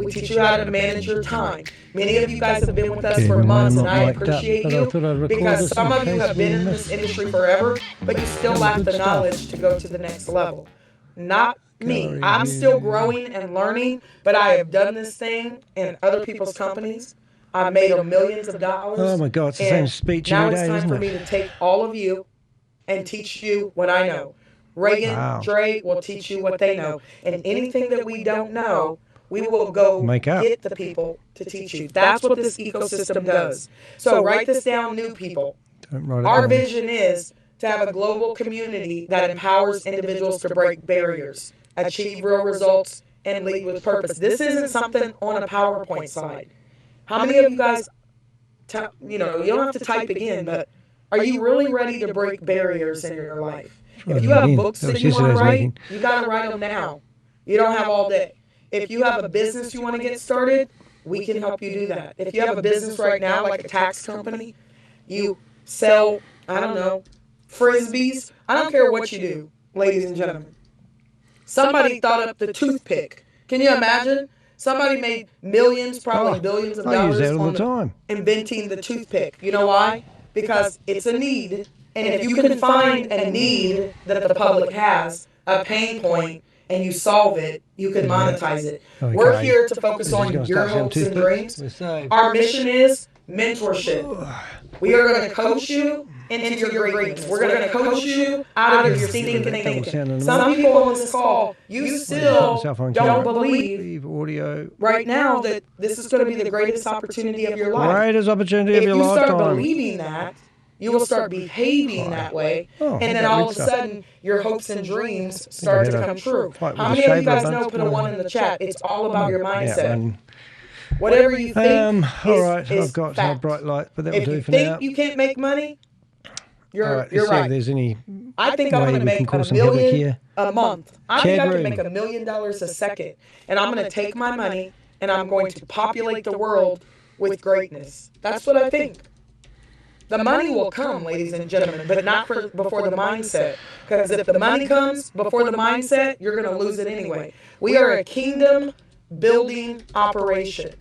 We teach you how to manage your time. Many of you guys have been with us for months, and I appreciate you because some of you have been in this industry forever, but you still lack the knowledge to go to the next level. Not me. I'm still growing and learning, but I have done this thing in other people's companies. I've made them millions of dollars. Oh my God, it's the same speech every day, isn't it? Now it's time for me to take all of you and teach you what I know. Ragan, Dre will teach you what they know. And anything that we don't know, we will go get the people to teach you. That's what this ecosystem does. So write this down, new people. Our vision is to have a global community that empowers individuals to break barriers, achieve real results, and lead with purpose. This isn't something on a PowerPoint slide. How many of you guys, you don't have to type again, but are you really ready to break barriers in your life? If you have books that you want to write, you got to write them now. You don't have all day. If you have a business you want to get started, we can help you do that. If you have a business right now, like a tax company, you sell, I don't know, Frisbees. I don't care what you do, ladies and gentlemen. Somebody thought up the toothpick. Can you imagine? Somebody made millions, probably billions of dollars on inventing the toothpick. You know why? Because it's a need. And if you can find a need that the public has, a pain point, and you solve it, you can monetize it. Okay. We're here to focus on your hopes and dreams. Our mission is mentorship. We are going to coach you into your greatness. We're going to coach you out of your stinking thinking. Some people on this call, you still don't believe right now that this is going to be the greatest opportunity of your life. Greatest opportunity of your lifetime. If you start believing that, you will start behaving that way, and then all of a sudden, your hopes and dreams start to come true. How many of you guys know, put a 1 in the chat, it's all about your mindset. Whatever you think all right, is I've got fact. a bright light, but that will do for now. If you think you can't make money, you're right. If there's any I think I'm going to make $1 million a month. I think I can make $1 million a second. And I'm going to take my money and I'm going to populate the world with greatness. That's what I think. The money will come, ladies and gentlemen, but not before the mindset. Because if the money comes before the mindset, you're going to lose it anyway. We are a kingdom building operation.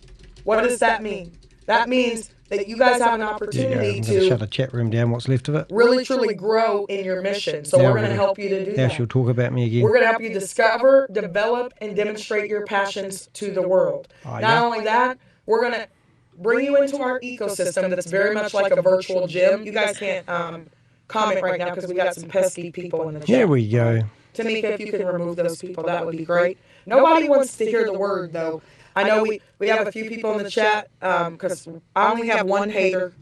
What does that mean? That means that you guys have an opportunity to shut the chat room down, what's left of it. Really, truly grow in your mission. So we're going to help you to do that. Now she'll talk about me again. We're going to help you discover, develop, and demonstrate your passions to the world. Not only that, we're going to bring you into our ecosystem that's very much like a virtual gym. You guys can't comment right now because we got some pesky people in the chat. There we go. Tamika, if you can remove those people, that would be great. Nobody wants to hear the word, though. I know we have a few people in the chat because I only have one hater.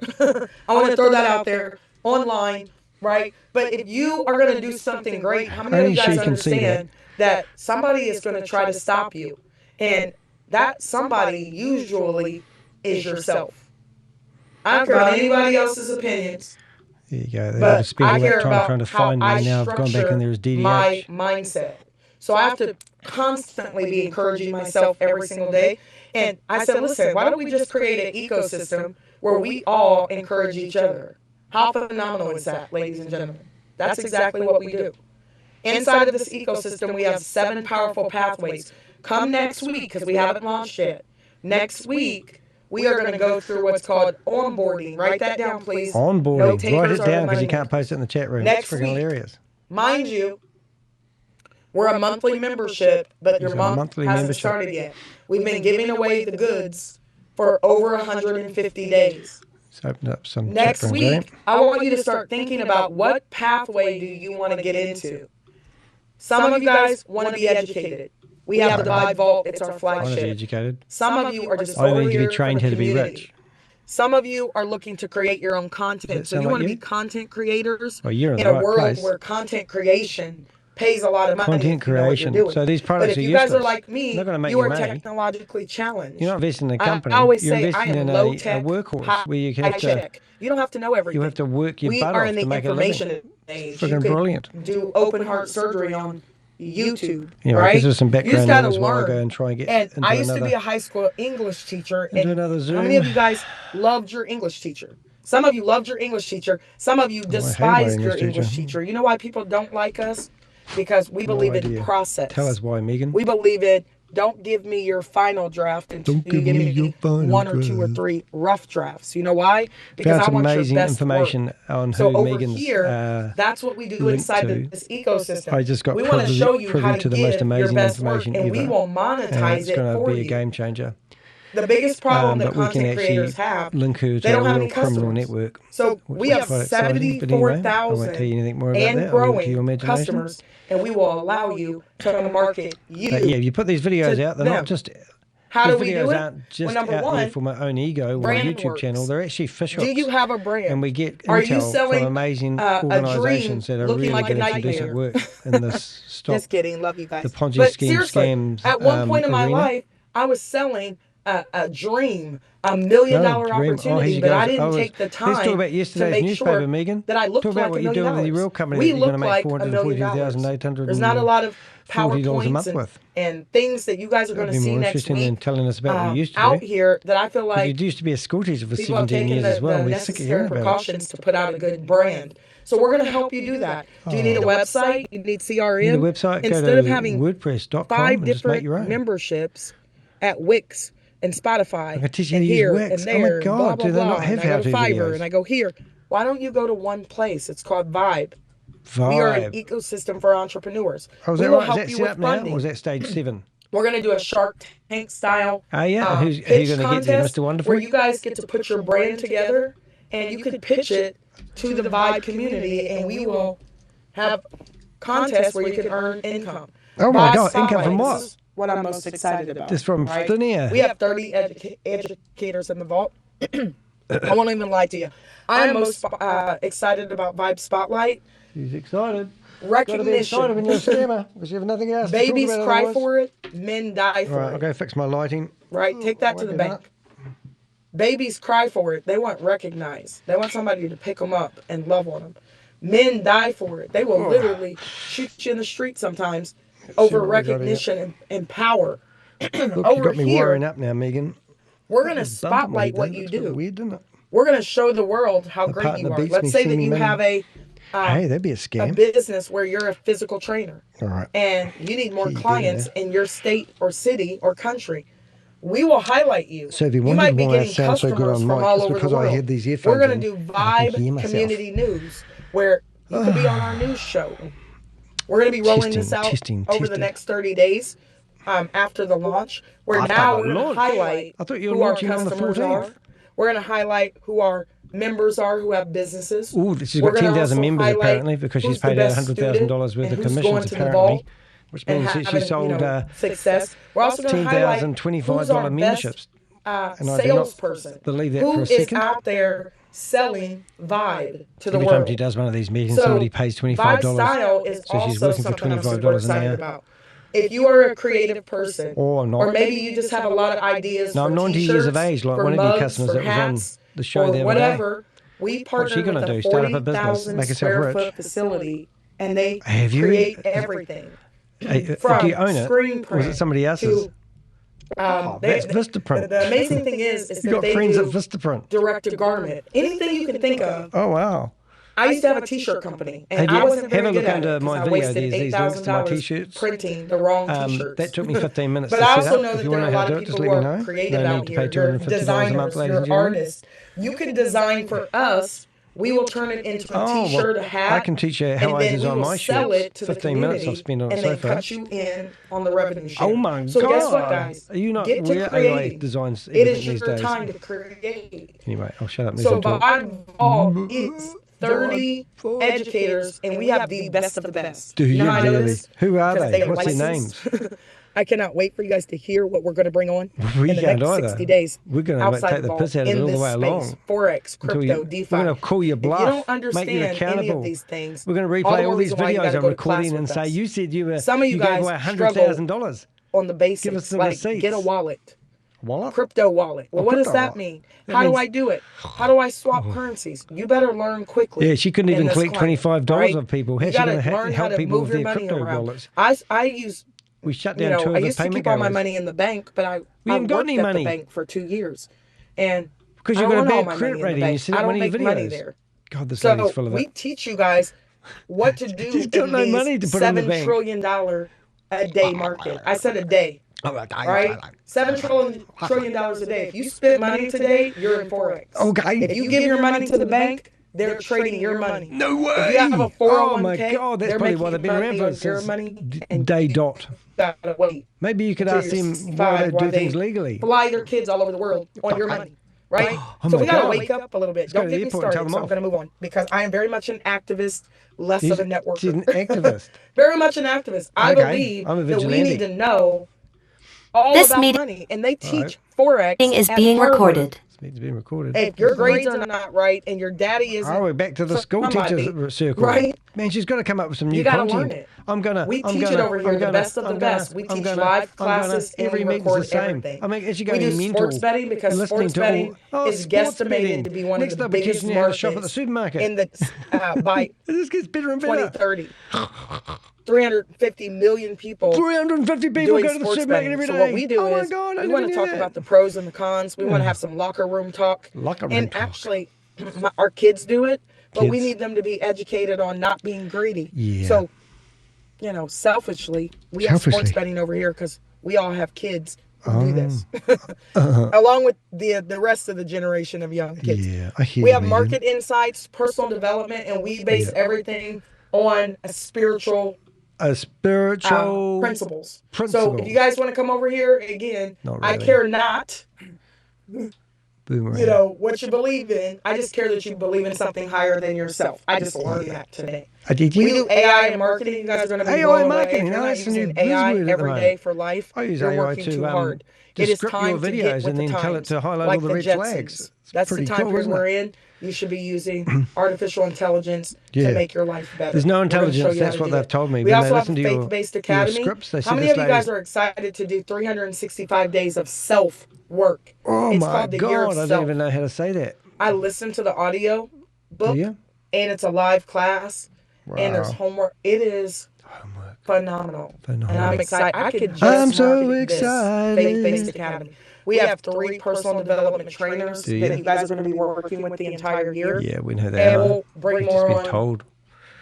I want to throw that out there online, right? But if you are going to do something great, how many of you guys understand that somebody is going to try to stop you? And that somebody usually is yourself. I don't care about anybody else's opinions. There you go. They spend all that time trying to find me. Now I've gone back in there as DDH. My mindset. So I have to constantly be encouraging myself every single day. And I said, listen, why don't we just create an ecosystem where we all encourage each other? How phenomenal is that, ladies and gentlemen? That's exactly what we do. Inside of this ecosystem, we have 7 powerful pathways. Come next week, because we haven't launched yet. Next week, we are going to go through what's called onboarding. Write that down, please. Onboarding. Write it down because you can't post it in the chat room. It's freaking hilarious. Mind you, we're a monthly membership, but your month hasn't started yet. We've been giving away the goods for over 150 days. Let's open up some next week, I want you to start thinking about what pathway do you want to get into. Some of you guys want to be educated. We have the Vibe Vault. It's our flagship. I want to be educated. Some of you are just over need here to be trained how to be rich. Some of you are looking to create your own content. So you want to be content creators in a world where content creation pays a lot of money. Content creation. So these products are useless. But if you guys are like me, you are money. technologically challenged. You're not investing in a company. I always you're say investing in a workhorse where you have to. You don't have to know everything. You have to work your butt off to make a living. We are in the information age. Freaking brilliant. Do open heart surgery on YouTube, anyway, right? This is some background. You just got to learn. Go and try and get. And I used to be a high school English teacher. Into another Zoom. How many of you guys loved your English teacher? Some of you loved your English teacher. Some of you despised your English teacher. You know why people don't like us? Because we believe in process. Tell us why, Megan. We believe in don't give me your final draft until you give me 1 or 2 or 3 rough drafts. You know why? Because Found I some want amazing your best information work. on So who over Megan's here, that's what we do linked inside to. this ecosystem. I just got we want to show you how privy to to the most give your amazing best work, information and ever. we will monetize It's it going to for be a you. game changer. The biggest problem that But we can content actually creators have, link her they to don't a have real any criminal customers. network. So we have But anyway, I won't tell 74,000 you anything more about and that. I'll leave it to your growing imagination. customers, and we will allow you to market you. But yeah, you put these videos out. They're them. not just. How These do we videos do it? aren't just Well, number out one, there for my own ego or brand YouTube channel. works. They're actually fish hooks. Do you have a brand? And we get Are you intel selling from amazing a organisations dream that are looking really like a doing some decent nightmare? work in this stop Just kidding. Love you guys. the Ponzi But scheme seriously, scams at one point in my arena. life, I was selling a dream, $1 million opportunity, but I didn't take the time Let's talk about to yesterday's make newspaper, sure Megan. that I looked Talk about like what $1 you're million. doing with the real company We that you're look going to make like $1 million. There's not a lot of PowerPoints and things that you guys are going to see next week. Than telling us about what you used to out do. here that I feel like you used to be a school teacher for people have 17 taken years as well. the We're sick of necessary hearing about it. precautions to put out a good brand. So we're going to help you do that. Do you need a website? You need CRM? You need a website? Instead go to of having WordPress.com 5 and just make different your own. memberships at Wix and Spotify I can teach you and to use here Wix. and there, Oh my God, and blah, do blah, they blah. not have and I go to how-to Fiverr videos? and I go here. Why don't you go to one place? It's called VYB. Vibe. We are an ecosystem for entrepreneurs. Oh, is we that will right? help Is that you set with up now, funding. or is that stage 7? We're going to do a Shark Tank style Who's pitch going to get there, contest Mr. Wonderful? where you guys get to put your brand together and you could pitch it to the VYB community, and we will have contests where you can earn income. Oh my VYB God, Spotlight, income from what? This is what I'm most excited about. Just from right? thin air. We have 30 educators in the vault. I won't even lie to you. I am most excited about VYB Spotlight. He's excited. Recognition. Excited when you're a scammer because you have nothing else. Babies to talk about cry otherwise. for it. Men die for Right, it. I'll go fix my lighting. Right? Take that to the bank. Babies cry for it. They want recognized. They want somebody to pick them up and love on them. Men die for it. They will literally shoot you in the street sometimes over recognition and power. Look, you Over got me here, wiring up now, Megan. we're going to spotlight what you do. Weird, didn't it? We're going to show the world how My great partner you are. beats Let's me, say see that me you money. have Hey, that'd be a a scam. business where you're a physical trainer. All right. And you need more Yeah. clients in your state or city or country. We will highlight you. So if you You might wondered be why I getting sound so good customers on from mic, all it's over the because I world. had these earphones We're going in to do and I can hear VYB myself. Community News, where you could be on our news show. We're going to be rolling this out over the next 30 days after the launch. Where now we're going to highlight I thought you were who our launching on the customers 14th. are. We're going to highlight who our members are who have businesses. Ooh, she's We're got gonna 10,000 also members highlight apparently because she's who's the paid out best $100,000 student worth and of who's commissions going to the apparently, vault which and means that she having, sold success. We're also going to highlight who's our $10,025 memberships. best And I do not salesperson believe that for who a is second. out there selling Vibe to the Every world. time she does one of these meetings, So somebody pays $25. Vibe style is So she's also working for something I'm super $25 an excited hour. about. If you are a creative person, Or not. or maybe you just have a lot of ideas No, for I'm 90 t-shirts, years of age, like for one of your mugs, customers for that was on hats, the show or the other whatever, we What's she partner gonna with a do? Start up a business, 40,000 make herself square rich? foot facility, and they Have you? create everything. day. From Do you own it? screen Or was it somebody else's? to That's Vistaprint. the amazing thing is You that got they friends do at Vistaprint. direct to garment. Anything you can think of. Oh, wow. I used to have a t-shirt company, and Have you- I wasn't very have a look good at under it my because I video. wasted There's these links to my $8,000 t-shirts. printing the wrong t-shirts. That took me 15 minutes But to I set also up. know If that you there want are to a know how lot to do of it, just people let who me are know. creative No need out to pay here. You're $250 a month, designers, ladies and you're gentlemen. artists. You can design for us. We will turn it into a Oh, t-shirt, well, a hat, I can teach you how and I then we design will my sell shirts. it to the 15 minutes community, I've spent on it and so then far. cut you in on the revenue share. Oh my So God. guess what, guys? Are you not Get to where AI creating. designs It is everything these your days? time to create. Anyway, I'll shut up. and So listen to it. VYB Vault is 30 educators, and we have the best of the best. Do you know how I know really? this? Who are Because they? are What's their licensed. names? I cannot wait for you guys to hear what we're going to bring on We in the can't next either. 60 days. We're going to outside take the vault piss out of it in all the this way space. along. Forex, Until crypto, DeFi. We're going to call you bluff. If you don't Make you understand any accountable. of these things, We're going to all the replay more all these reason why you videos gotta I'm go to class recording and with say, us. you said you were. Some of you gave guys away struggle $100,000. on the basics, Give us the like receipts. get a wallet. Wallet? Crypto wallet. Well, what does crypto that wallet. mean? That How do means- I do it? How do I swap currencies? You better learn quickly. Yeah, she couldn't in even this collect climate, $25 right? of people. How's You she gotta going to learn how help to people move with your their money crypto around. wallets? I use, We shut you down know, two I of the used to payment keep all my goers. money in the bank, but I haven't got worked any at money. the bank for 2 years, and Because I you've don't got a want all bad my credit money in the rating. You bank. said I that in don't one of make your money videos. there. God, this lady's So full of we it. teach you guys what to do She's got in no these money to put in the $7 bank. trillion a day market. I said a day. Right? $7 trillion a day. If you spend money today, you're in Forex. Okay. If you give your money to the bank, they're trading your money. No way. If you have a 401k, oh my God, that's probably why they've been around for your money and day dot. Gotta wait. Maybe you could ask them why they do things legally. Fly their kids all over the world on your money. Right? So we got to wake up a little bit. Don't get me started. So I'm going to move on because I am very much an activist, less of a networker. She's an activist. Very much an activist. I believe that we need to know all about money. And they teach Forex is being recorded. It's being recorded. If your grades are not right and your daddy isn't. Oh, we're back to the school teachers circle. Right? Man, she's got to come up with some new content. Learn it. We teach it over here, the best of the best. We teach live classes and we record everything. I mean, we do sports betting because sports betting is guesstimated to be one of the biggest markets shop at the supermarket. In the by this gets better and better. 2030. 350 million people. 350 people go to the supermarket every day. So what we do is we want to talk about the pros and the cons. We want to have some locker room talk. Actually, our kids do it, but we need them to be educated on not being greedy. Yeah. So, selfishly, we have sports betting over here because we all have kids who do this, along with the rest of the generation of young kids. Yeah, I hear we have market insights, personal development, and we base everything on a spiritual principles. So if you guys want to come over here, again, really. I care not what you believe in. I just care that you believe in something higher than yourself. I just learned that today. We do AI and marketing. You guys are going to be blown away. If you're not using AI every day for life, you're working too hard. It is time to get with the times. To highlight like all the red flags. That's the time period we're in. You should be using artificial intelligence to make your life better. There's no intelligence. That's what they've told me. We also have a faith-based academy. How many of you guys are excited to do 365 days of self-work? Oh my God, I don't even know how to say that. I listened to the audio book, and it's a live class, and there's homework. It is phenomenal. And I'm excited. I could just this faith-based academy. We have 3 personal development trainers that you guys are going to be working with the entire year. Yeah, we know that. And we'll bring more on told.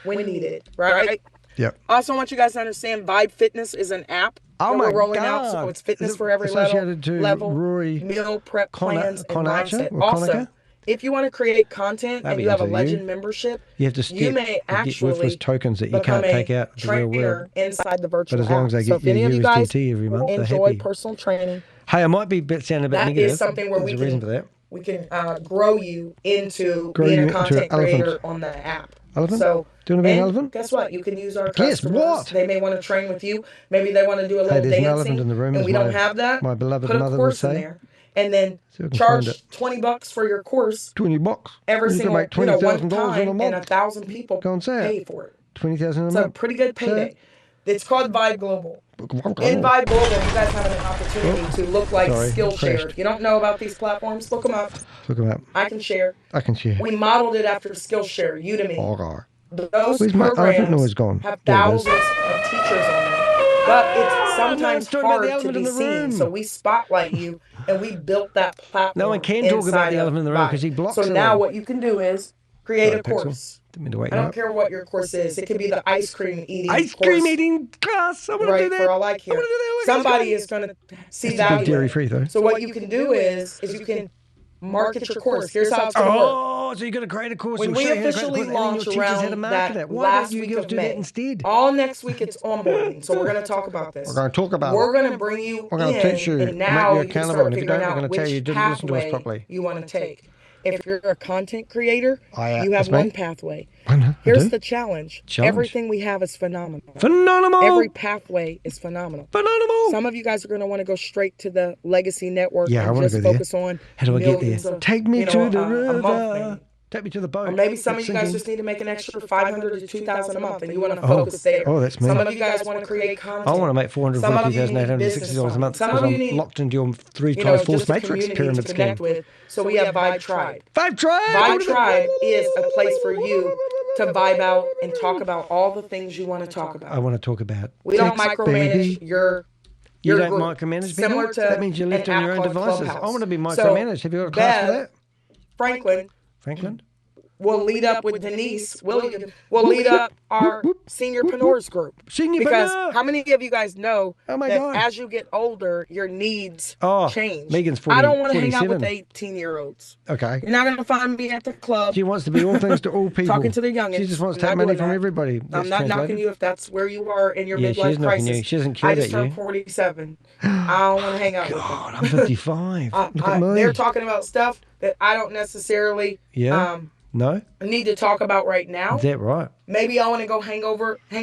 when needed, right? Yep. Also, I want you guys to understand VYB Fitness is an app that we're rolling out. So it's fitness for every level, meal prep plans, and mindset. Also, if you want to create content and you have a Legend membership, you may actually tokens that you can't take out the real world inside the virtual app. But as long as they get your USDT every month, enjoy personal training. Hey, I might be sounding a bit negative. That is something where we can grow you into being a content creator on the app. Elephant? So, do you want to be an elephant? Guess what? You can use our customers. Guess what? They may want to train with you. Maybe they want to do a little there's dancing. An elephant in the room, and we don't have that. My beloved Put a mother course would say. In there. And then charge $20 for your course. $20. Every single make $20,000 one time, in a month. And 1,000 people pay for it. $20,000 a month. It's a pretty good payday. It's called VYB Global. In VYB Global, you guys have an opportunity to look like Skillshare. If you don't know about these platforms, look them up. I can share. We modeled it after Skillshare, Udemy. Those programs have thousands of teachers on them. But it's sometimes hard to be seen. So we spotlight you, and we built that platform. No one can talk about the elephant in the room because he blocks it. So now what you can do is create a course. I don't care what your course is. It could be the ice cream eating class. I want to do that. For all I care. Somebody is going to see value. Dairy free though. So what you can do is you can market your course. Here's how it's going to work. Oh, so you're going to create a course. When we officially launch around that last week of May, all next week it's onboarding. So we're going to talk about this. We're going to talk about We're going to bring you We're going to teach you. And now make you accountable. And if you don't, we're going to tell you didn't listen to us properly. You want to take. If you're a content creator, you have one pathway. Here's the challenge. Everything we have is phenomenal. Every pathway is phenomenal. Some of you guys are going to want to go straight to the legacy network and just focus on how do I get there? Take me to the river. Take me to the boat. Or maybe some of you guys just need to make an extra $500 to $2,000 a month, and you want to focus there. Oh, that's me. Some of you guys want to create content. I want to make $450,860 a month because I'm locked into your 3 times force matrix pyramid scheme. So we have VYB Tribe. VYB Tribe. VYB Tribe is a place for you to vibe out and talk about all the things you want to talk about. I want to talk about. We don't micromanage your. You don't micromanage people? Similar to that means you left on your own devices. I want to be micromanaged. Have you got a class for that? Franklin. will lead up with Denise Williams, will lead up our seniorpreneurs group. Because how many of you guys know that as you get older, your needs change? Megan's 40, I don't want to hang 47. out with 18-year-olds. Okay. You're not going to find me at the club. She wants to be all things to all people. Talking to the youngins. She just wants to take money from everybody. I'm not knocking you if that's where you are in your midlife crisis. She hasn't cared I just at you. turned 47. I don't want to hang out with them. God, I'm 55. Look at me. They're talking about stuff that I don't necessarily need to talk about right now. Is that right? Maybe I want to go hang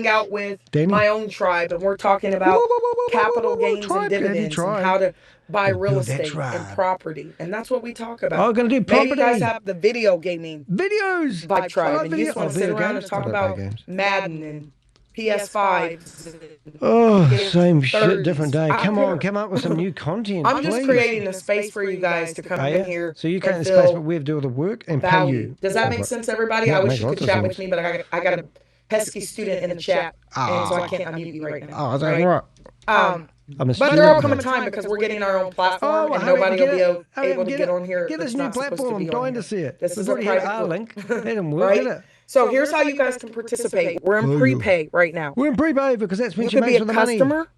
out with my own tribe, and we're talking about capital gains and dividends and how to buy real estate and property, and that's what we talk about. Oh, we're going to do property. Maybe you guys have the video gaming videos vibe tribe, and you just want to sit around and talk about Madden and PS5s. Same shit, different day. Come on, come up with some new content. I'm just creating a space for you guys to come in here. So you create a space, but we have to do all the work and pay you. Does that make sense, everybody? I wish you could chat with me, but I got a pesky student in the chat, and so I can't unmute you right now. Oh, that's right. But there will come a time because we're getting our own platform, and nobody will be able to get on here. Get this new platform. I'm dying to see it. This is a private link. Let them work it. So here's how you guys can participate. We're in prepay right now. We're in prepay because that's when you can be a customer,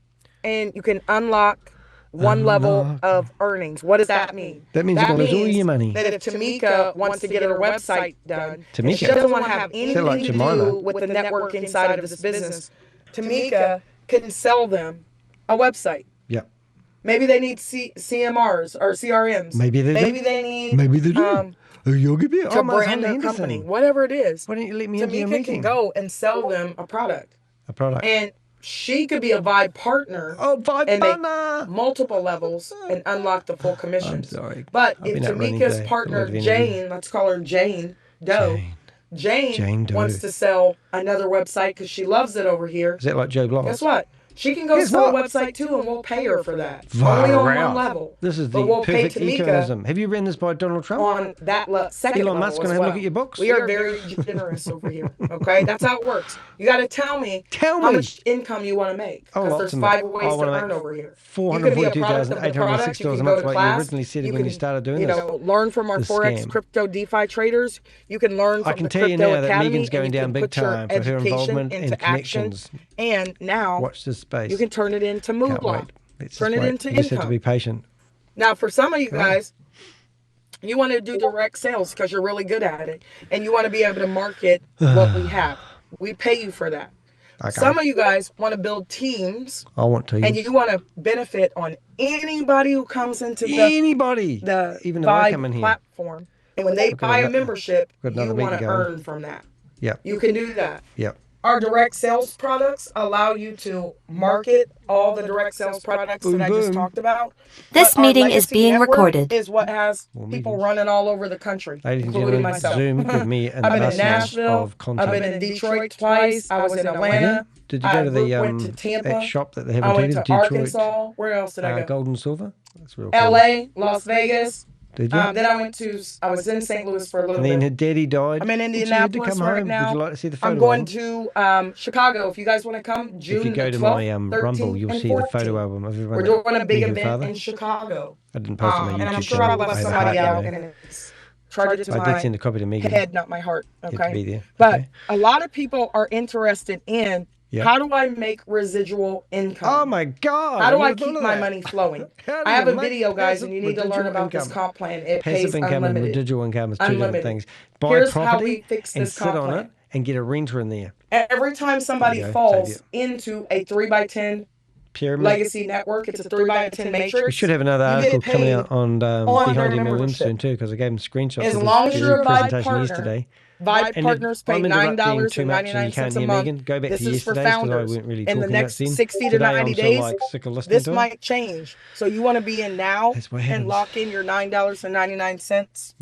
and you can unlock one level of earnings. What does that mean? That means you can lose all your money. That if Tamika wants to get her website done, she doesn't want to have anything to do with the networking side of this business. Tamika can sell them a website. Yep. Maybe they need CMRs or CRMs. Maybe they do. Maybe they do. To brand their company, whatever it is. Why don't you let me into your Tamika meeting? can go and sell them a product. And she could be a VYB partner. And make multiple levels and unlock the full commissions. I'm sorry. But if Tamika's partner, Jane, let's call her Jane Doe. Jane wants to sell another website because she loves it over here. Is that like Joe Block? Guess what? She can go sell a website too, and we'll pay her for that. Only on one level. This is the perfect econism. Have you written this by Donald Trump? On that second level. Elon Musk going to have a look at your books? We are very generous over here. Okay, that's how it works. You got to tell me how much income you want to make. Because there's 5 ways to earn over here. $442,806 a month, like you originally said when you started doing this. Learn from our Forex crypto DeFi traders. You can learn from the Crypto Academy. Megan's going down big time for her involvement and connections. And now, watch this space. You can turn it into moolah. Turn it into income. You just have to be patient. Now, for some of you guys, you want to do direct sales because you're really good at it, and you want to be able to market what we have. We pay you for that. Okay. Some of you guys want to build teams. I want to. And you want to benefit on anybody who comes into the even though I come in here. Platform. And when they buy a membership, you want to earn from that. Yep. You can do that. Yep. Our direct sales products allow you to market all the direct sales products that I just talked about. This meeting is being recorded. Is what has people running all over the country, including myself. Zoom give me an I've been in Nashville. I've been in Detroit twice. I was in Atlanta. Did you go to the went to Tampa. that shop that they have in I went to Detroit? Arkansas. Where else did I go? Gold and Silver. That's real cool. LA, Las Vegas. Did you? Then I was in St. Louis for a little bit. And then her daddy died. I'm in Indianapolis right now. Would you like to see the photo? I'm going to Chicago. If you guys want to come, June 12th, If you go to my Rumble, you'll see the photo album of everyone. We're doing a big event in Chicago. I didn't post it on my YouTube and I'm sure I left somebody out. And it's charged to I did send a copy to Megan. Head, not my heart. Okay. To be there. But a lot of people are interested in how do I make residual income? Oh my God! How do I keep my money flowing? I have a video, guys, and you need to learn about this comp plan. It pays unlimited. And residual income is two different things. Buy property and sit on it and get a renter in there. Every time somebody falls into a 3x10 pyramid legacy network, it's a 3x10 matrix. We should have another article coming out on Behind Your Million soon too, because I gave them screenshots as of long this as you're a presentation partner, yesterday. VYB partners pay $9.99 a month. Go back this to is for yesterday's, founders. I weren't really in the next 60 to 90 days, this might change. So you want to be in now and lock in your $9.99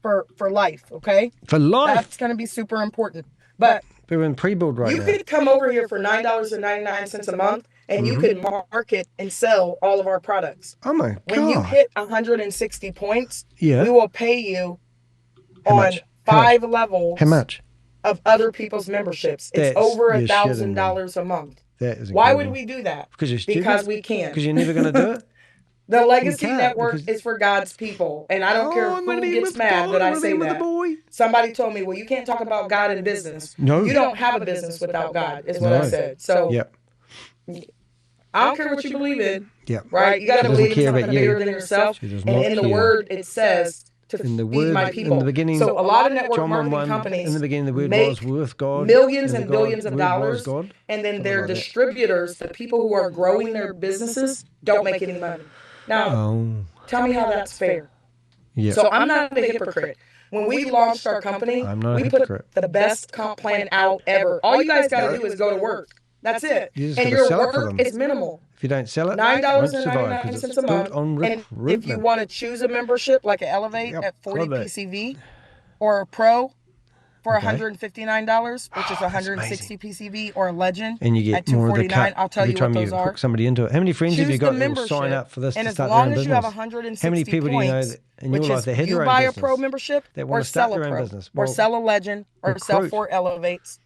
for life, okay? For life. That's going to be super important. But we're in pre-build right now. You could come over here for $9.99 a month, and you could market and sell all of our products. Oh my God. When you hit 160 points, we will pay you on 5 levels. How much? Of other people's memberships. It's over $1,000 a month. That is Why would we do that? Because you're stupid? Because we can. Because you're never going to do it? The legacy network is for God's people. And I don't care who gets mad that I say that. Somebody told me, well, you can't talk about God in business. No. You don't have a business without God, is what I said. So I don't care what you believe in. Right? You got to believe in something bigger than yourself. And in the word, it says to feed my people. In the beginning, so a lot of network marketing companies in the beginning, the word make was with God, millions and billions of dollars, and then their distributors, the people who are growing their businesses, don't make any money. Now, tell me how that's fair. So I'm not a hypocrite. When we launched our company, we put the best comp plan out ever. All you guys got to do is go to work. That's it. And your work is minimal. If you don't sell it, $9.99 a month. And if you want to choose a membership like an Elevate at 40 PCV or a Pro for $159, which is 160 PCV, or a Legend and you get at $249, I'll tell you what those are. Hook somebody into it. How many friends have you got that will sign up for this to start their own business? And as long as you have 160 how many people points, do you know that in your life that had their own buy business, a Pro membership that want or to start sell a their own Pro business, or sell a Legend or sell 4 Elevates,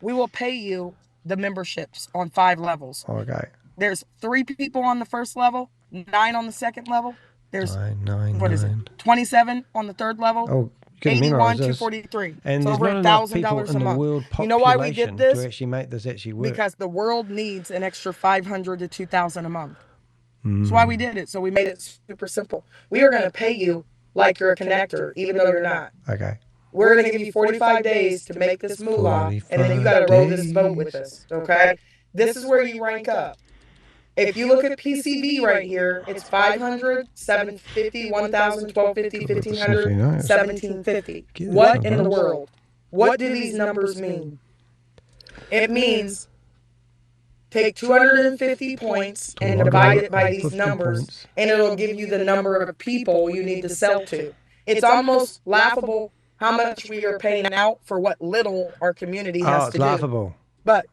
we will pay you the memberships on 5 levels. Okay. There's 3 people on the first level, 9 on the second level. There's what is it? 27 on the third level. Oh, 81, 243. And so there's over not enough people $1,000 a in the month. world population you know why we did this? To actually make this actually work. Because the world needs an extra 500 to 2,000 a month. That's why we did it. So we made it super simple. We are going to pay you like you're a connector, even though you're not. Okay. We're going to give you 45 days to make this moolah, and then you got to roll this boat with us, okay? This is where you rank up. If you look at PCV right here, it's 500, 750, 1,000, 1,250, 1,500, 1,750. What in the world? What do these numbers mean? It means take 250 points and divide it by these numbers, and it'll give you the number of people you need to sell to. It's almost laughable how much we are paying out for what little our community has to do. It's laughable. But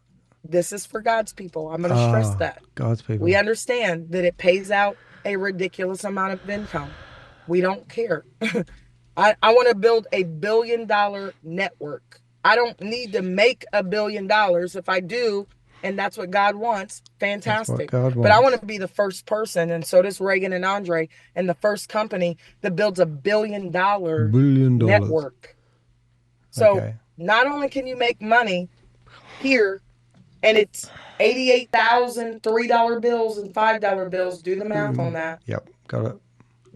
this is for God's people. I'm going to stress that. God's people. We understand that it pays out a ridiculous amount of income. We don't care. I want to build a $1 billion network. I don't need to make $1 billion. If I do, and that's what God wants, fantastic. But I want to be the first person, and so does Ragan and Andre, and the first company that builds $1 billion network. So not only can you make money here, and it's 88,000 $3 bills and $5 bills. Do the math on that. Yep, got it.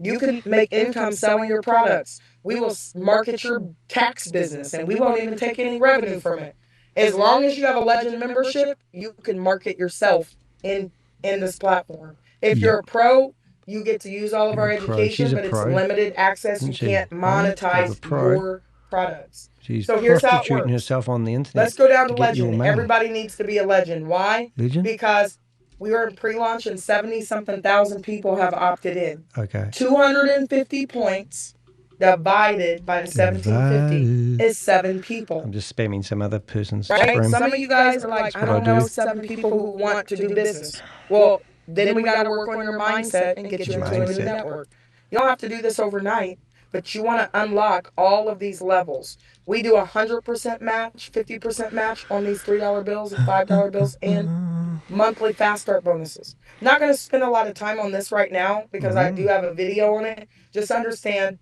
You can make income selling your products. We will market your tax business, and we won't even take any revenue from it. As long as you have a Legend membership, you can market yourself in this platform. If you're a pro, you get to use all of our education, but it's limited access. You can't monetize your products. She's so here's how it prostituting works. herself on the internet. Let's go down to Legend. Everybody needs to be a Legend. Why? Legend? Because we were in pre-launch and 70-something thousand people have opted in. Okay. 250 points divided by 1,750 is 7 people. I'm just spamming some other person's room. Some of you guys are like, I don't know 7 people who want to do business. Well, then we got to work on your mindset and get you into a new network. You don't have to do this overnight, but you want to unlock all of these levels. We do 100% match, 50% match on these $3 bills and $5 bills and monthly fast start bonuses. Not going to spend a lot of time on this right now because I do have a video on it. Just understand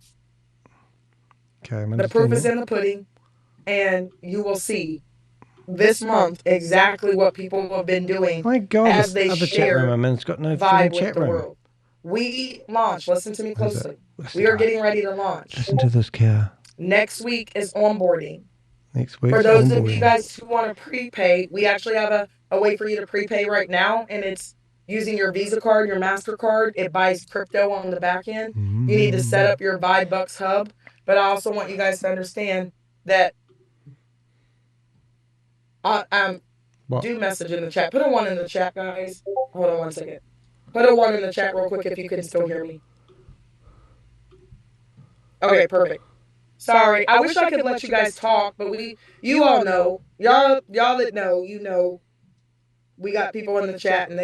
the proof is in the pudding, and you will see this month exactly what people have been doing as they share vibe with the world. We launch. Listen to me closely. We are getting ready to launch. Listen to this, Kia. Next week is onboarding. Next week. For those of you guys who want to prepay, we actually have a way for you to prepay right now, and it's using your Visa card, your MasterCard. It buys crypto on the back end. You need to set up your VYB Bucks hub. But I also want you guys to understand that do message in the chat. Put a 1 in the chat, guys. Hold on one second. Put a 1 in the chat real quick if you can still hear me. Okay, perfect. Sorry. I wish I could let you guys talk, but you all know. Y'all that know, you know. We got people in the chat and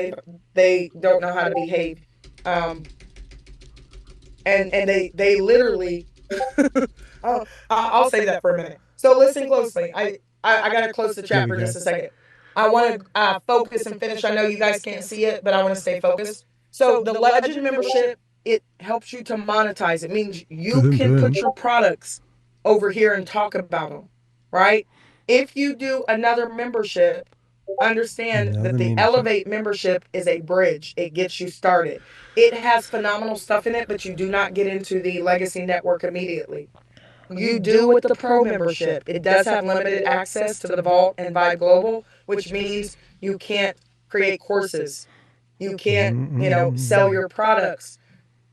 they don't know how to behave. And they literally I'll say that for a minute. So listen closely. I got to close the chat for just a second. I want to focus and finish. I know you guys can't see it, but I want to stay focused. So the Legend membership, it helps you to monetize. It means you can put your products over here and talk about them, right? If you do another membership, understand that the Elevate membership is a bridge. It gets you started. It has phenomenal stuff in it, but you do not get into the Legacy Network immediately. You do with the Pro membership. It does have limited access to the Vault and VYB Global, which means you can't create courses. You can't, sell your products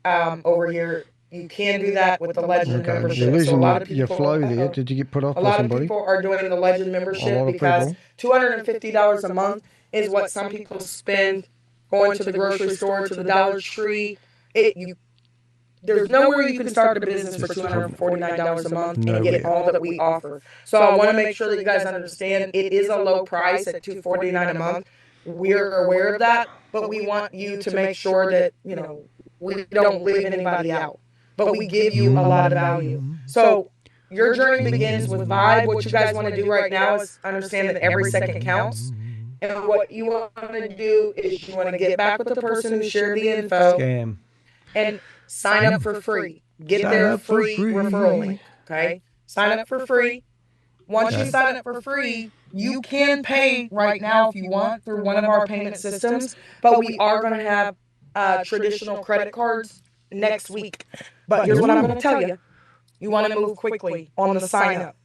over here. You can do that with the Legend membership. You're losing so a lot of people, your flow there. Did you get put off by somebody? A lot of people are doing the Legend membership because $250 a month is what some people spend going to the grocery store, to the Dollar Tree. There's nowhere you can start a business for $249 a month and get all that we offer. So I want to make sure that you guys understand it is a low price at $249 a month. We're aware of that, but we want you to make sure that, we don't leave anybody out. But we give you a lot of value. So your journey begins with VYB. What you guys want to do right now is understand that every second counts. And what you want to do is you want to get back with the person who shared the info. Scam. And sign up for free. Get their free referral link. Okay? Sign up for free. Once you sign up for free, you can pay right now if you want through one of our payment systems. But we are going to have traditional credit cards next week. But here's what I'm going to tell you. You want to move quickly on the sign up.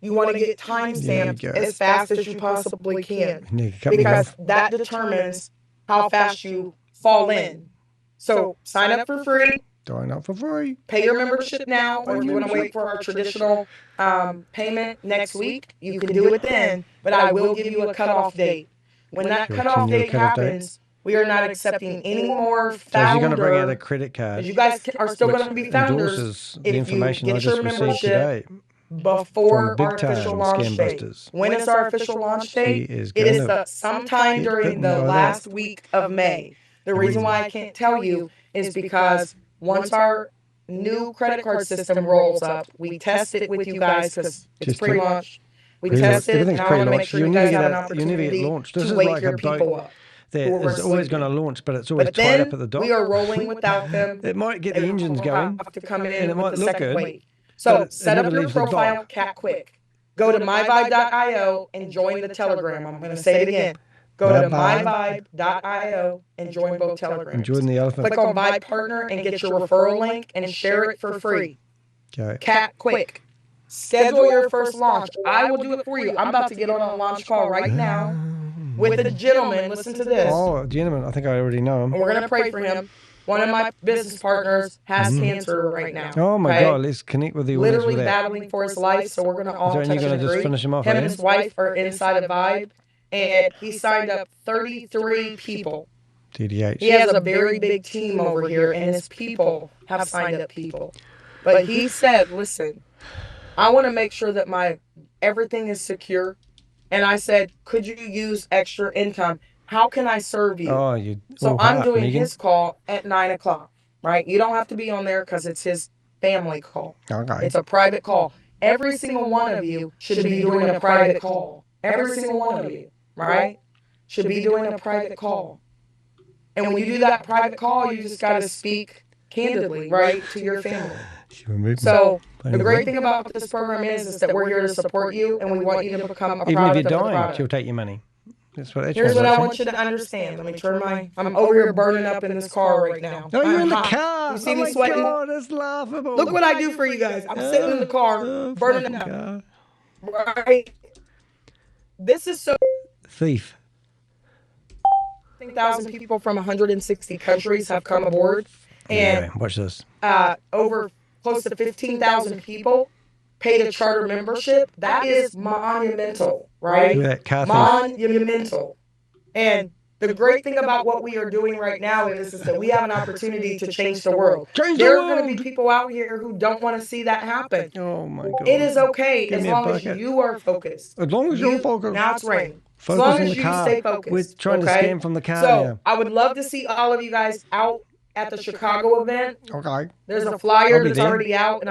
You want to get time stamped as fast as you possibly can. Because that determines how fast you fall in. So sign up for free. Sign up for free. Pay your membership now, or if you want to wait for our traditional payment next week, you can do it then. But I will give you a cutoff date. When that cutoff date happens, we are not accepting any more founder. So you're going to bring out a credit card. You guys are still going to be founders the information I just received today. Before our official launch date. When is our official launch date? It is sometime during the last week of May. The reason why I can't tell you is because once our new credit card system rolls up, we test it with you guys because it's pre-launch. We test it, and I want to make sure you guys have an opportunity to wake your people up. It's always going to launch, but it's always tied up at the dock. We are rolling without them. It might get the engines going, have to come in and it might look good. So set up your profile cat quick. Go to myvibe.io and join the Telegram. I'm going to say it again. Go to myvibe.io and join both Telegrams. And join the elephant. Click on Vibe Partner and get your referral link and share it for free. Okay. Cat quick. Schedule your first launch. I will do it for you. I'm about to get on a launch call right now with a gentleman. Listen to this. Oh, a gentleman. I think I already know him. And we're going to pray for him. One of my business partners has cancer right now. Oh my God, let's connect with the audience. Literally battling for his life, so we're going to all touch and agree. Just finish him off, him and his wife are inside of Vibe, and he signed up 33 people. TDH. He has a very big team over here, and his people have signed up people. But he said, listen, I want to make sure that everything is secure. And I said, could you use extra income? How can I serve you? So I'm doing Megan? his call at 9 o'clock, right? You don't have to be on there because it's his family call. Okay. It's a private call. Every single one of you should be doing a private call. Every single one of you, right? Should be doing a private call. And when you do that private call, you just got to speak candidly, right, to your family. So the great thing about this program is that we're here to support you, and we want you to become a product of the product. Even if you're dying, she'll take your money. Here's what I want you to understand. Let me turn I'm over here burning up in this car right now. Oh, you're in the car. You see me sweating? Oh, that's laughable. Look what I do for you guys. I'm sitting in the car, burning up. Right? This is so... Thief. 1,000 people from 160 countries have come aboard. And watch this. Over close to 15,000 people paid a charter membership. That is monumental, right? Monumental. And the great thing about what we are doing right now is that we have an opportunity to change the world. There are going to be people out here who don't want to see that happen. Oh my God. It is okay as long as you are focused. As long as you're focused. Now it's raining. Focus as long on as the you car. stay focused. We're trying to scam from the car. So I would love to see all of you guys out at the Chicago event. Okay. There's a flyer that's already out, and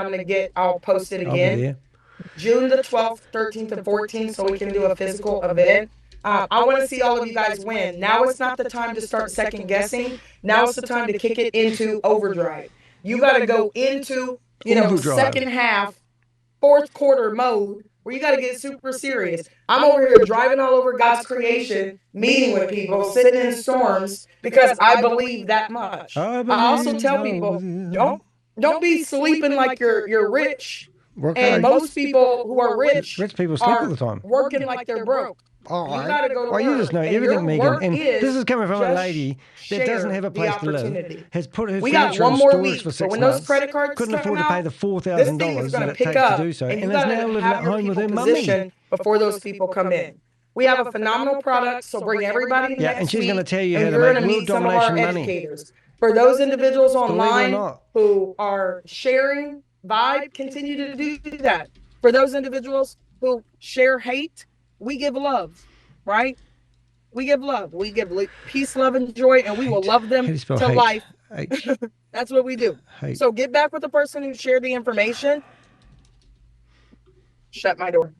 I'll post it again. June the 12th, 13th, and 14th, so we can do a physical event. I want to see all of you guys win. Now it's not the time to start second guessing. Now it's the time to kick it into overdrive. You got to go into, second half, fourth quarter mode where you got to get super serious. I'm over here driving all over God's creation, meeting with people, sitting in storms because I believe that much. I also tell people, don't be sleeping like you're rich. And most people who are rich people sleep all the time, working like they're broke. Oh, you gotta go to work. You just know everything, Megan. And this is coming from a lady that doesn't have a place to live, has put her furniture in storage for 6 months, credit cards couldn't afford to pay the $4,000 that it takes to do so, and is now living at home with her mummy. Before those people come in. We have a phenomenal product, so bring everybody next week. And she's going to tell you how to make world domination money. For those individuals online who are sharing VYB, continue to do that. For those individuals who share hate, we give love, right? We give love. We give peace, love, and joy, and we will love them to life. That's what we do. So get back with the person who shared the information. Shut my door.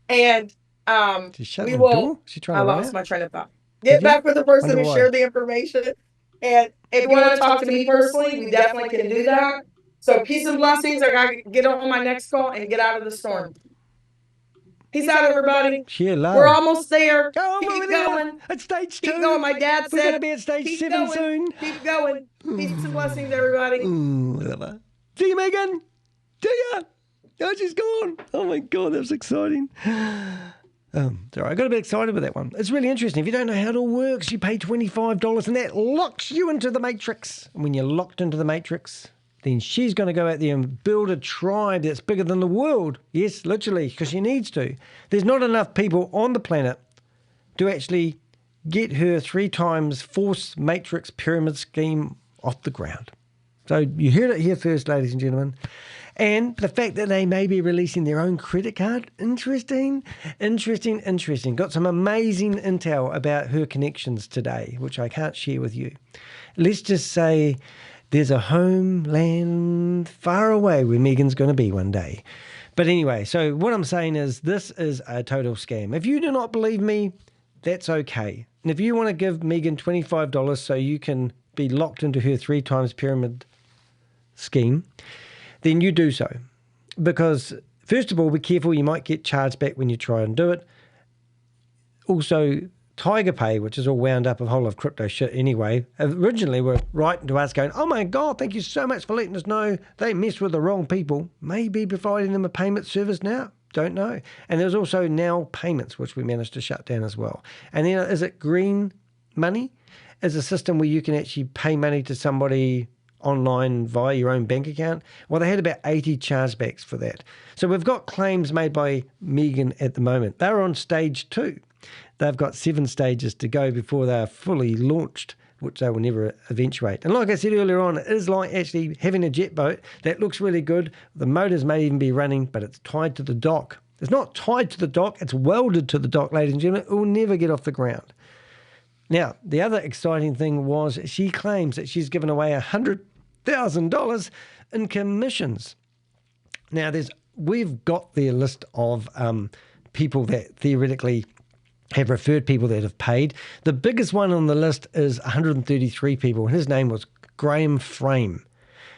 And we will. I lost my train of thought. Get back with the person who shared the information. And if you want to talk to me personally, we definitely can do that. So peace and blessings. I got to get on my next call and get out of the storm. Peace out, everybody. We're almost there. Keep going. At stage 2. Keep going. My dad said we're going to be at stage 7 soon. Keep going. Peace and blessings, everybody. Whatever. See you, Megan. See ya. Oh, she's gone. Oh, my God. That was exciting. Sorry, I got a bit excited with that one. It's really interesting. If you don't know how it all works, you pay $25 and that locks you into the matrix. And when you're locked into the matrix, then she's going to go out there and build a tribe that's bigger than the world. Yes, literally, because she needs to. There's not enough people on the planet to actually get her 3 times force matrix pyramid scheme off the ground. So you heard it here first, ladies and gentlemen. And the fact that they may be releasing their own credit card, interesting. Got some amazing intel about her connections today, which I can't share with you. Let's just say there's a homeland far away where Megan's going to be one day. But anyway, so what I'm saying is this is a total scam. If you do not believe me, that's okay. And if you want to give Megan $25 so you can be locked into her 3 times pyramid scheme, then you do so. Because, first of all, be careful. You might get charged back when you try and do it. Also, Tiger Pay, which is all wound up a whole lot of crypto shit anyway, originally were writing to us going, oh my God, thank you so much for letting us know they messed with the wrong people. Maybe providing them a payment service now. Don't know. And there's also Now Payments, which we managed to shut down as well. And then is it Green Money? Is a system where you can actually pay money to somebody online via your own bank account. Well, they had about 80 chargebacks for that. So we've got claims made by Megan at the moment. They're on stage 2. They've got 7 stages to go before they're fully launched, which they will never eventuate. And like I said earlier on, it is like actually having a jet boat that looks really good. The motors may even be running, but it's tied to the dock. It's not tied to the dock, it's welded to the dock, ladies and gentlemen. It will never get off the ground. Now, the other exciting thing was she claims that she's given away $100,000 in commissions. Now, we've got their list of people that theoretically have referred people that have paid. The biggest one on the list is 133 people, and his name was Graham Frame.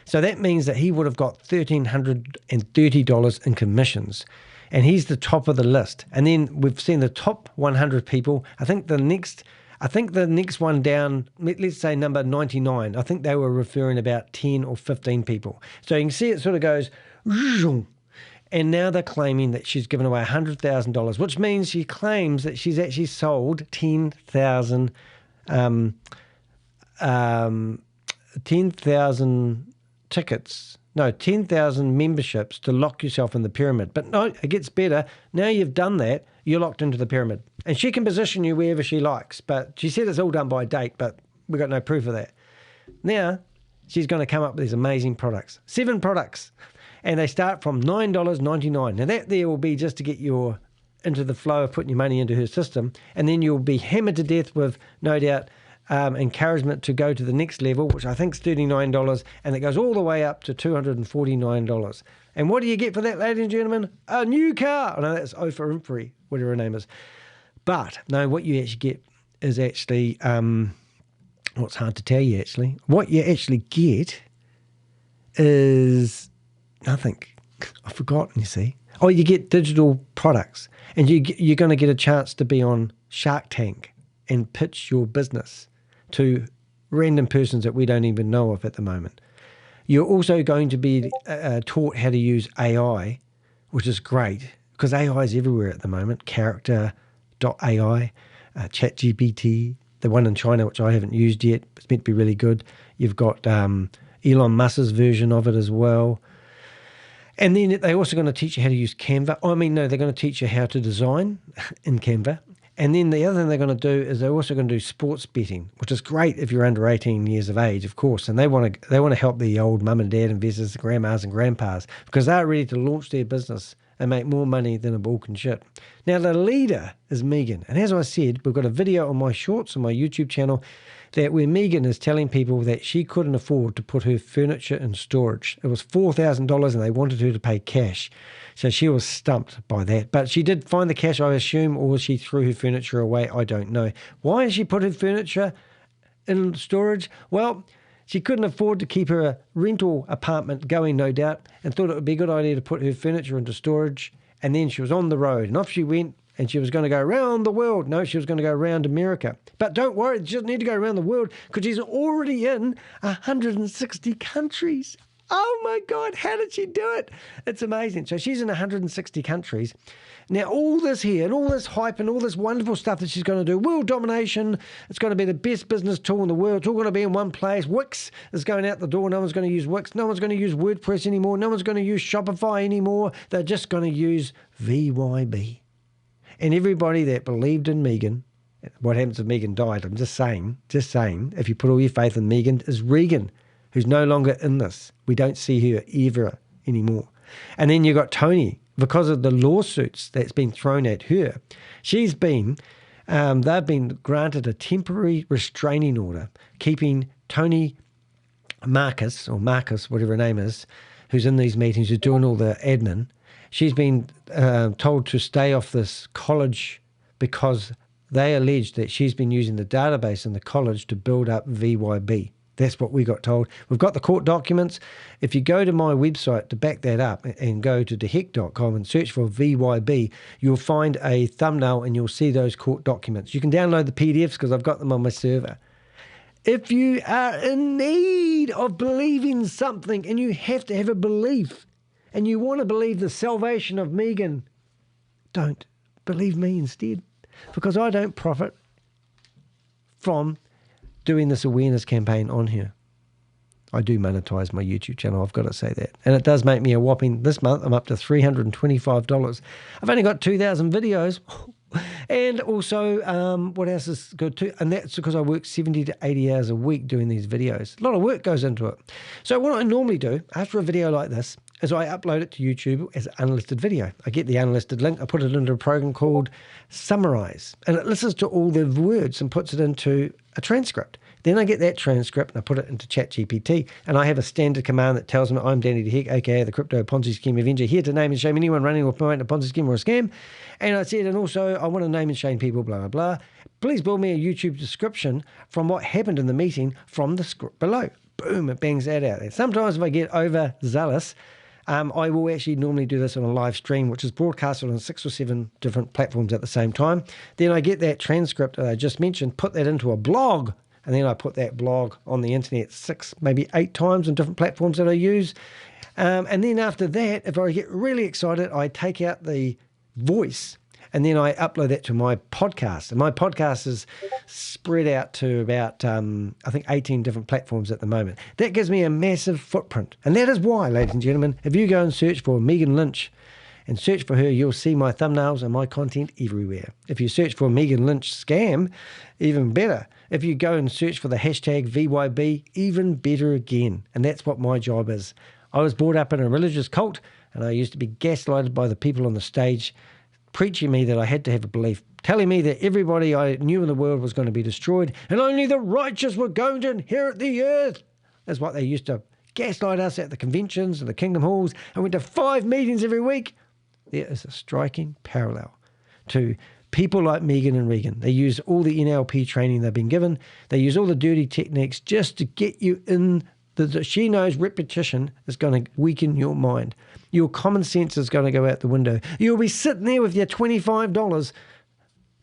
So that means that he would have got $1,330 in commissions, and he's the top of the list. And then we've seen the top 100 people. I think the next one down, let's say number 99, I think they were referring about 10 or 15 people. So you can see it sort of goes, and now they're claiming that she's given away $100,000, which means she claims that she's actually sold 10,000 tickets, no, 10,000 memberships to lock yourself in the pyramid. But no, it gets better. Now you've done that, you're locked into the pyramid. And she can position you wherever she likes. But she said it's all done by date, but we've got no proof of that. Now, she's going to come up with these amazing products. 7 products. And they start from $9.99. Now, that there will be just to get you into the flow of putting your money into her system. And then you'll be hammered to death with, no doubt, encouragement to go to the next level, which I think is $39, and it goes all the way up to $249. And what do you get for that, ladies and gentlemen? A new car. Oh, no, that's Oprah Winfrey, whatever her name is. But no, what you actually get is actually, what's hard to tell you actually, what you actually get is nothing. I've forgotten, you see. Oh, you get digital products, and you're going to get a chance to be on Shark Tank and pitch your business to random persons that we don't even know of at the moment. You're also going to be taught how to use AI, which is great because AI is everywhere at the moment. Character.ai, ChatGPT, the one in China, which I haven't used yet. It's meant to be really good. You've got Elon Musk's version of it as well. And then they're also going to teach you how to use Canva. I mean, no, they're going to teach you how to design in Canva. And then the other thing they're going to do is they're also going to do sports betting, which is great if you're under 18 years of age, of course. And they want to help the old mum and dad investors, the grandmas and grandpas, because they're ready to launch their business and make more money than a bull can shit. Now, the leader is Megan. And as I said, we've got a video on my shorts on my YouTube channel where Megan is telling people that she couldn't afford to put her furniture in storage. It was $4,000 and they wanted her to pay cash. So she was stumped by that. But she did find the cash, I assume, or she threw her furniture away. I don't know. Why did she put her furniture in storage? Well, she couldn't afford to keep her rental apartment going, no doubt, and thought it would be a good idea to put her furniture into storage. And then she was on the road, and off she went, and she was going to go around the world. No, she was going to go around America. But don't worry, she doesn't need to go around the world because she's already in 160 countries. Oh my God, how did she do it? It's amazing. So she's in 160 countries. Now, all this here and all this hype and all this wonderful stuff that she's going to do, world domination, it's going to be the best business tool in the world. It's all going to be in one place. Wix is going out the door. No one's going to use Wix. No one's going to use WordPress anymore. No one's going to use Shopify anymore. They're just going to use VYB. And everybody that believed in Megan, what happens if Megan died? I'm just saying, if you put all your faith in Megan, is Ragan, who's no longer in this. We don't see her ever anymore. And then you got Toni, because of the lawsuits that's been thrown at her. She's been, they've been granted a temporary restraining order, keeping Toni Marcus, or Marcus, whatever her name is, who's in these meetings, who's doing all the admin. She's been told to stay off this college because they allege that she's been using the database in the college to build up VYB. That's what we got told. We've got the court documents. If you go to my website to back that up and go to theheck.com and search for VYB, you'll find a thumbnail and you'll see those court documents. You can download the PDFs because I've got them on my server. If you are in need of believing something and you have to have a belief and you want to believe the salvation of Megan, don't. Believe me instead, because I don't profit from doing this awareness campaign on here. I do monetize my YouTube channel, I've got to say that. And it does make me a whopping, this month I'm up to $325. I've only got 2,000 videos. And also, what else is good too? And that's because I work 70 to 80 hours a week doing these videos. A lot of work goes into it. So what I normally do after a video like this is I upload it to YouTube as an unlisted video. I get the unlisted link, I put it into a program called Summarize, and it listens to all the words and puts it into a transcript. Then I get that transcript and I put it into ChatGPT, and I have a standard command that tells me I'm Danny the Heck, aka the Crypto Ponzi Scheme Avenger, here to name and shame anyone running or promoting a Ponzi scheme or a scam. And I said, and also I want to name and shame people, blah, blah, blah. Please build me a YouTube description from what happened in the meeting from the script below. Boom, it bangs that out. And sometimes if I get overzealous, I will actually normally do this on a live stream, which is broadcasted on 6 or 7 different platforms at the same time. Then I get that transcript that I just mentioned, put that into a blog, and then I put that blog on the internet 6, maybe 8 times on different platforms that I use. And then after that, if I get really excited, I take out the voice and then I upload that to my podcast. And my podcast is spread out to about, I think, 18 different platforms at the moment. That gives me a massive footprint. And that is why, ladies and gentlemen, if you go and search for Megan Lynch and search for her, you'll see my thumbnails and my content everywhere. If you search for Megan Lynch scam, even better. If you go and search for the hashtag VYB, even better again. And that's what my job is. I was brought up in a religious cult, and I used to be gaslighted by the people on the stage, preaching me that I had to have a belief, telling me that everybody I knew in the world was going to be destroyed and only the righteous were going to inherit the earth. That's what they used to gaslight us at the conventions and the kingdom halls, and went to 5 meetings every week. There is a striking parallel to people like Megan and Ragan. They use all the NLP training they've been given. They use all the dirty techniques just to get you in. She knows repetition is going to weaken your mind. Your common sense is going to go out the window. You'll be sitting there with your $25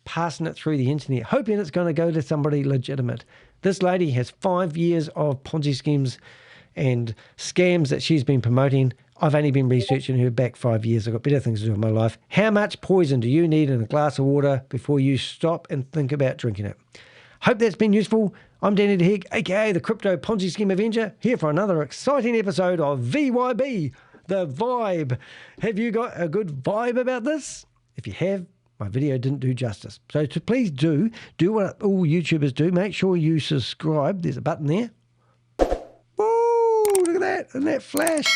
passing it through the internet, hoping it's going to go to somebody legitimate. This lady has 5 years of Ponzi schemes and scams that she's been promoting. I've only been researching her back 5 years. I've got better things to do in my life. How much poison do you need in a glass of water before you stop and think about drinking it? Hope that's been useful. I'm Danny the Heg, aka the Crypto Ponzi Scheme Avenger, here for another exciting episode of VYB, the vibe. Have you got a good vibe about this? If you have, my video didn't do justice. So please do what all YouTubers do. Make sure you subscribe. There's a button there. Woo, look at that. Isn't that flash?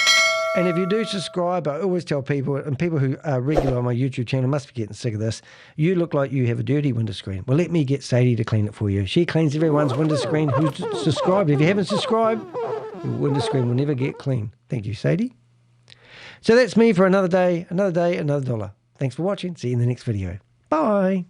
And if you do subscribe, I always tell people, and people who are regular on my YouTube channel must be getting sick of this, you look like you have a dirty window screen. Well, let me get Sadie to clean it for you. She cleans everyone's window screen who's subscribed. If you haven't subscribed, your window screen will never get clean. Thank you, Sadie. So that's me for another day, another dollar. Thanks for watching. See you in the next video. Bye.